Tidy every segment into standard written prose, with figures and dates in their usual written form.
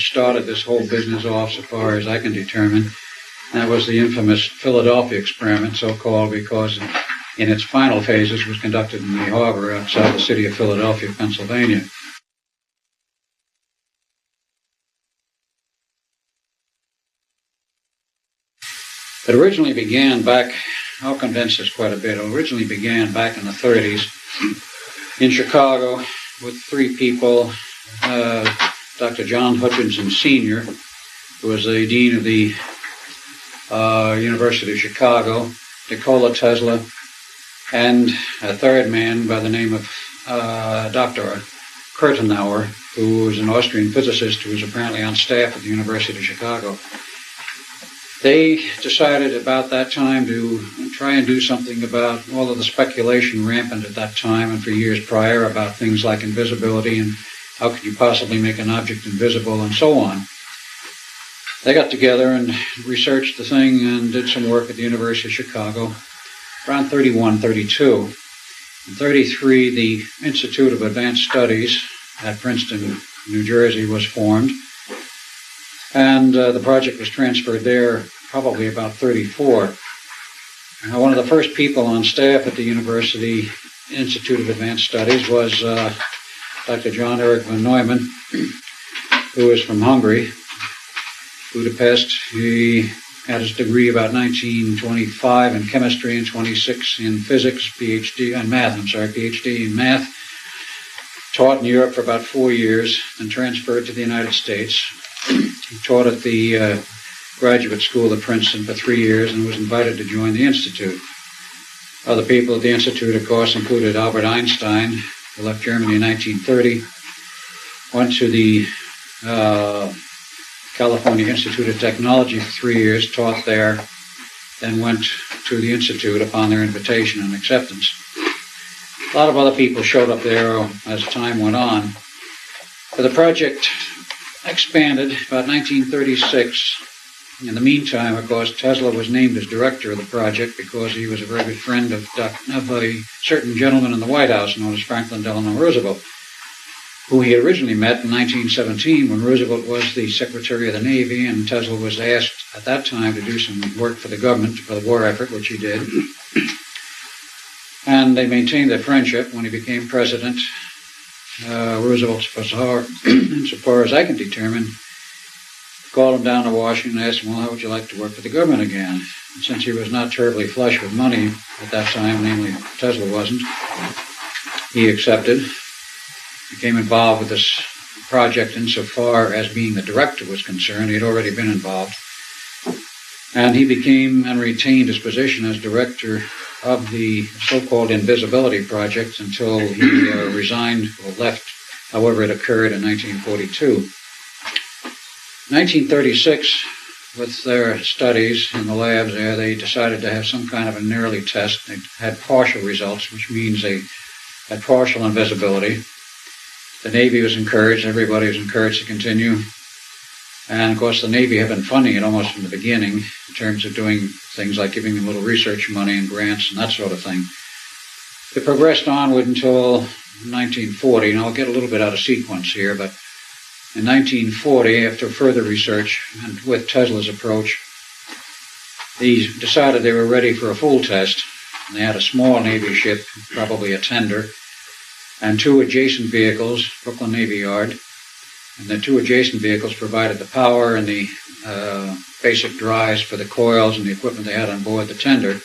started this whole business off, so far as I can determine. That was the infamous Philadelphia experiment, so-called because in its final phases was conducted in the harbor outside the city of Philadelphia, Pennsylvania. It originally began back, I'll condense this quite a bit, it originally began back in the 30s in Chicago with three people, Dr. John Hutchinson Sr., who was the dean of the University of Chicago, Nikola Tesla, and a third man by the name of Dr. Kurtenauer, who was an Austrian physicist who was apparently on staff at the University of Chicago. They decided about that time to try and do something about all of the speculation rampant at that time and for years prior about things like invisibility and how could you possibly make an object invisible and so on. They got together and researched the thing and did some work at the University of Chicago around 31, 32. In 33, the Institute of Advanced Studies at Princeton, New Jersey was formed. And the project was transferred there probably about 34. One of the first people on staff at the University Institute of Advanced Studies was Dr. John Eric von Neumann, who was from Hungary, Budapest. He had his degree about 1925 in chemistry and 26 in physics, PhD in math. Taught in Europe for about 4 years, then transferred to the United States. He taught at the graduate school at Princeton for 3 years and was invited to join the Institute. Other people at the Institute, of course, included Albert Einstein, who left Germany in 1930, went to the California Institute of Technology for 3 years, taught there, then went to the Institute upon their invitation and acceptance. A lot of other people showed up there as time went on. But the project expanded about 1936. In the meantime, of course, Tesla was named as director of the project because he was a very good friend of a certain gentleman in the White House known as Franklin Delano Roosevelt, who he originally met in 1917 when Roosevelt was the Secretary of the Navy, and Tesla was asked at that time to do some work for the government, for the war effort, which he did. And they maintained their friendship. When he became president, Roosevelt, insofar as I can determine, called him down to Washington and asked him, well, how would you like to work for the government again? And since he was not terribly flush with money at that time, namely Tesla wasn't, he accepted, became involved with this project insofar as being the director was concerned. He had already been involved. And he became and retained his position as director of the so-called Invisibility Project until he resigned or left, however it occurred in 1942. 1936, with their studies in the labs there, they decided to have some kind of an early test. They had partial results, which means they had partial invisibility. The Navy was encouraged, everybody was encouraged to continue. And, of course, the Navy had been funding it almost from the beginning in terms of doing things like giving them little research money and grants and that sort of thing. It progressed onward until 1940, and I'll get a little bit out of sequence here, but in 1940, after further research and with Tesla's approach, they decided they were ready for a full test. And they had a small Navy ship, probably a tender, and two adjacent vehicles, Brooklyn Navy Yard. And the two adjacent vehicles provided the power and the basic drives for the coils and the equipment they had on board the tender,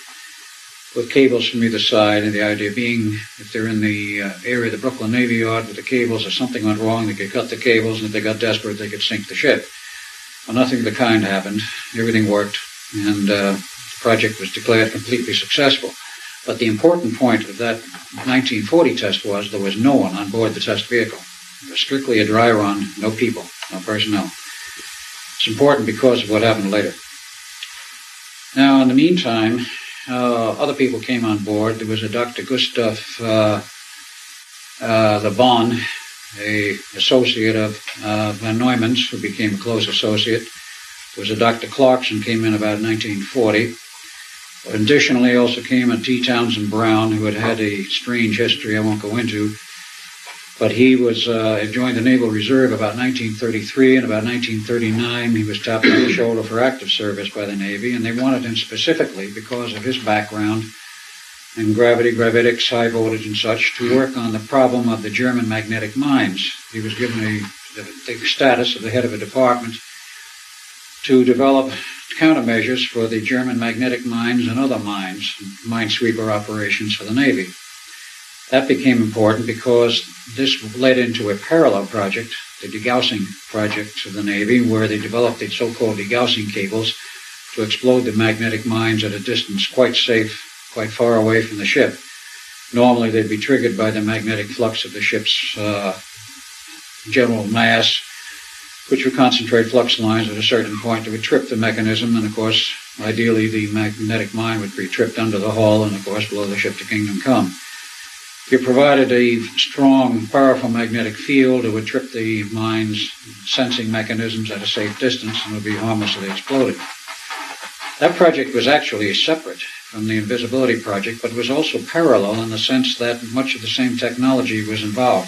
with cables from either side, and the idea being if they're in the area of the Brooklyn Navy Yard with the cables, if something went wrong, they could cut the cables, and if they got desperate, they could sink the ship. Well, nothing of the kind happened. Everything worked, and the project was declared completely successful. But the important point of that 1940 test was there was no one on board the test vehicle. It was strictly a dry run, no people, no personnel. It's important because of what happened later. Now, in the meantime, other people came on board. There was a Dr. Gustav Le Bon, an associate of von Neumann's, who became a close associate. There was a Dr. Clarkson, came in about 1940. Additionally, also came a T. Townsend Brown, who had had a strange history I won't go into. But he was joined the Naval Reserve about 1933, and about 1939 he was tapped on the shoulder for active service by the Navy, and they wanted him specifically because of his background in gravity, gravitics, high voltage and such, to work on the problem of the German magnetic mines. He was given the status of the head of a department to develop countermeasures for the German magnetic mines and other mines, minesweeper operations for the Navy. That became important because this led into a parallel project, the degaussing project of the Navy, where they developed the so-called degaussing cables to explode the magnetic mines at a distance quite safe, quite far away from the ship. Normally they'd be triggered by the magnetic flux of the ship's general mass, which would concentrate flux lines at a certain point that would trip the mechanism, and of course, ideally the magnetic mine would be tripped under the hull and of course below the ship to Kingdom Come. If you provided a strong, powerful magnetic field, it would trip the mine's sensing mechanisms at a safe distance and would be harmlessly exploded. That project was actually separate from the invisibility project, but was also parallel in the sense that much of the same technology was involved.